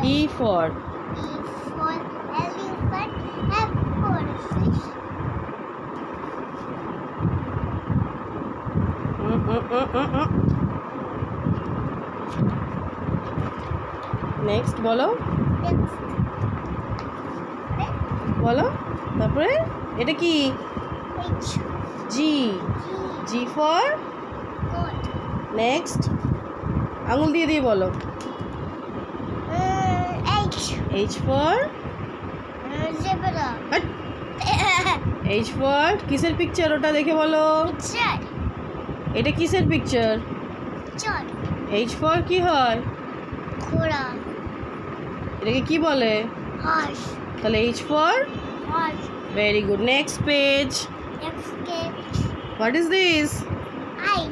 E for elephant. F for fish. Next বলো Next. বলো তারপরে এটা কি H. G G for God. Next আঙুল দিয়ে দিয়ে বলো H. H for Zebra. H for কিসের পিকচার ওটা দেখে বলো Picture. এটা কিসের পিকচার Picture. এইচ ফর কি হয় ঘোড়া. এটাকে কি বলে Horse. তাহলে H for Horse. Very good next page Escape. What is this I.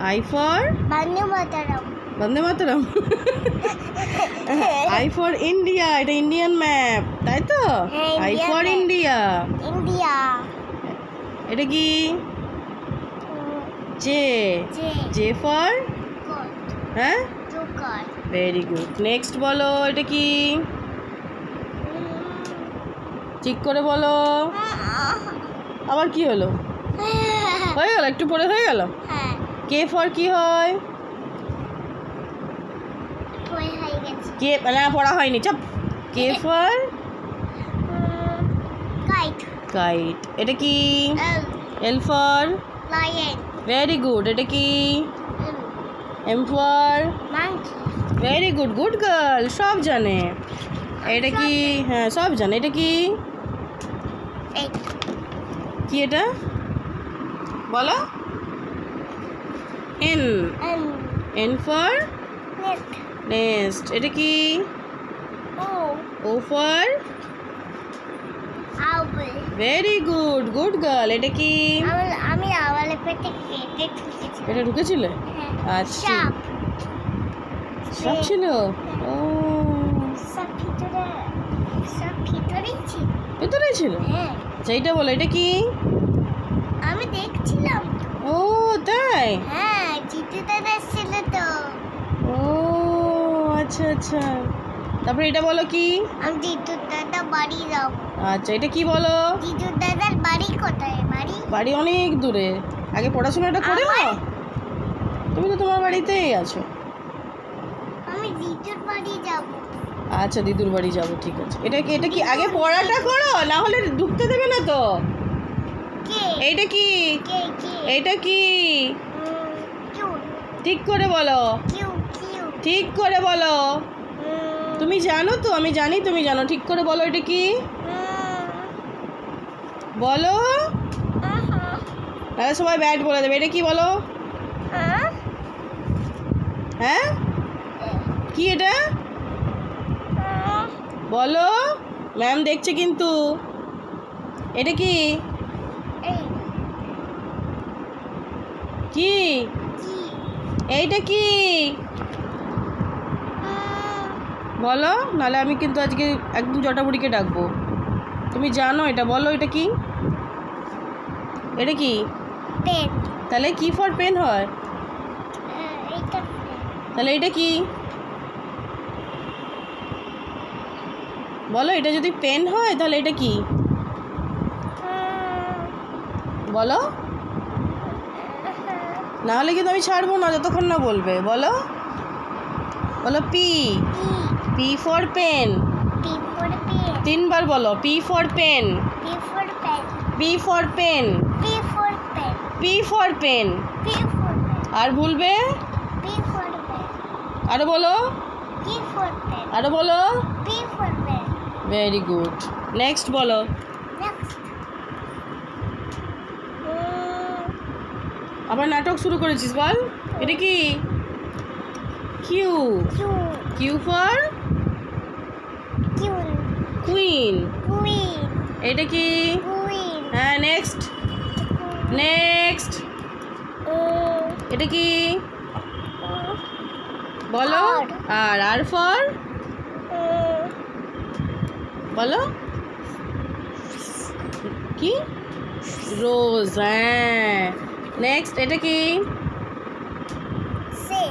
I for Bande Mataram. Vande Mataram I for India এটা ইন্ডিয়ান ম্যাপ তাই তো হ্যাঁ, I Indian for map. India India. এটা কি J J. J for God. হ্যাঁ Joker. Very good next বলো এটা কি ঠিক করে বলো আবার কি হলো হয়ে গেল একটু পরে হয়ে গেল হ্যাঁ কে ফর কি হয় হয়ে গেছে কে না পড়া হয়নি চাপ কে ফর কাইট কাইট এটা কি L L for lion very good এটা কি M for monkey very good good girl সব জানে এটা কি হ্যাঁ সব জানে এটা কি এইট কি এটা বলো N N N for net next এটা কি O O for owl very good good girl এটা কি আমি আওয়ালে পেটে কেটে ঠুকেছি এটা ঢুকেছিলে হ্যাঁ আচ্ছা সাপ সব ছিল ও সব ভিতরেই ছিল ভেতরে ছিল হ্যাঁ আচ্ছা এইটা বলো এটা কি আমি দেখছিলাম ও তাই হ্যাঁ জিতু দাদা ছিল তো ও আচ্ছা আচ্ছা তারপরে এটা বলো কি আমি জিতু দাদা বাড়ি যাব আচ্ছা এটা কি বলো জিতু দাদার বাড়ি কোথায় বাড়ি বাড়ি অনেক দূরে আগে পড়াশোনাটা করে নাও আমার? তুমি তো তোমার বাড়িতেই আছো আমি জিতুর বাড়ি যাব আচ্ছা দিদুর বাড়ি যাবো ঠিক আছে এটা কি আগে পড়াটা করো না হলে ঢুকতে দেবে না তো কে এইটা কি কে কে এইটা কি কিউ ঠিক করে বলো কিউ কিউ ঠিক করে বলো তুমি জানো তো আমি জানি তুমি জানো ঠিক করে বলো এটা কি বলো তাহলে সবাই ব্যাট বলে দেবে এটা কি বলো হ্যাঁ কি এটা বলো ম্যাম দেখছে কিন্তু এটা কি কি এইটা কি বলো নাহলে আমি কিন্তু আজকে একদম জটাবুড়িকে ডাকবো তুমি জানো এটা বলো এটা কি এটা কি পেন তাহলে কি ফর পেন হয় এইটা তাহলে এটা কি বলো এটা যদি পেন হয় তাহলে এটা কি বলো না হলে কিন্তু আমি ছাড়বো না যতক্ষণ না বলবে বলো বলো P P for pen P for pen তিনবার বলো P for pen P for pen P for pen P for pen P for pen P for pen আর ভুলবে পি ফর পেন আরো বলো পি ফর পেন আরো বলো P for pen very good next বলো next আবার নাটক শুরু করেছিস বল এটা কি Q Q Q for Q queen queen এটা কি কুইন হ্যাঁ নেক্সট নেক্সট এটা কি বলো আর আর ফর বলো কি রোজ হ্যাঁ নেক্সট এটা কি say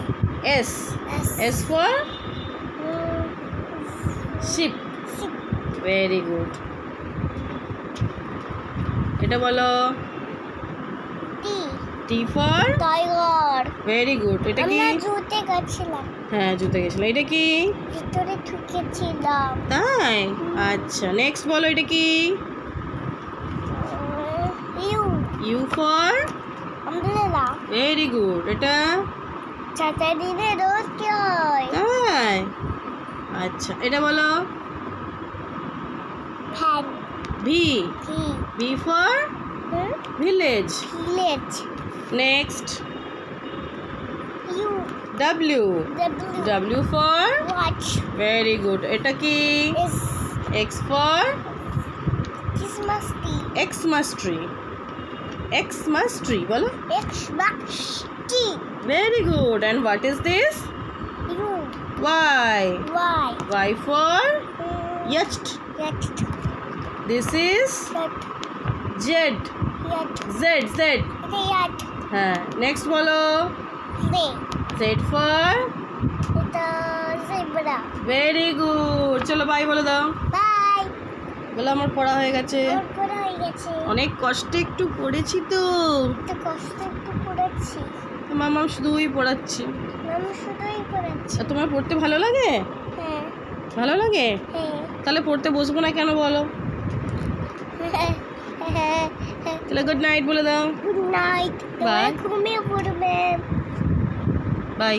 S S for ship Ship. Very good. এটা বলো T. T for Tiger. Very good. এটা কি? আমরা জুতে গেছিলাম, হ্যাঁ জুতে গেছিল। এটা কি? ভিতরে ঢুকেছিলাম। তাই আচ্ছা নেক্সট বলো এটা কি? U. U for umbrella. Very good. এটা চাচাদিনে রোজ কি হয়? তাই আচ্ছা এটা বলো ফ্যান। ভি কি? V for village. Village. Next U. W W. W for watch. Very good. এটা কি? S. X for Christmas tree. Xmas tree. Xmas tree বলো Xmas tree. Very good. And what is this? U. Y Y. Y for yacht. Next. This is yacht. Z yacht. Z Z. এটা yacht. হ্যাঁ next বলো রে। Z for এটা zebra. Very good. চলো by বলে দাও। By. বলো আমার পড়া হয়ে গেছে। ওর পড়া হয়ে গেছে। অনেক কষ্টে একটু পড়েছি তো একটু কষ্ট একটু পড়েছি। মামা শুধুই পড়াচ্ছি। আমি শুধুই পড়েছি। আর তোমার পড়তে ভালো লাগে? হ্যাঁ। ভালো লাগে? হ্যাঁ। তাহলে পড়তে বসবো না কেন বলো? তাহলে গুড নাইট বলে দাও। Good night. Bye. ঘুমিয়ে পড়বে। বাই।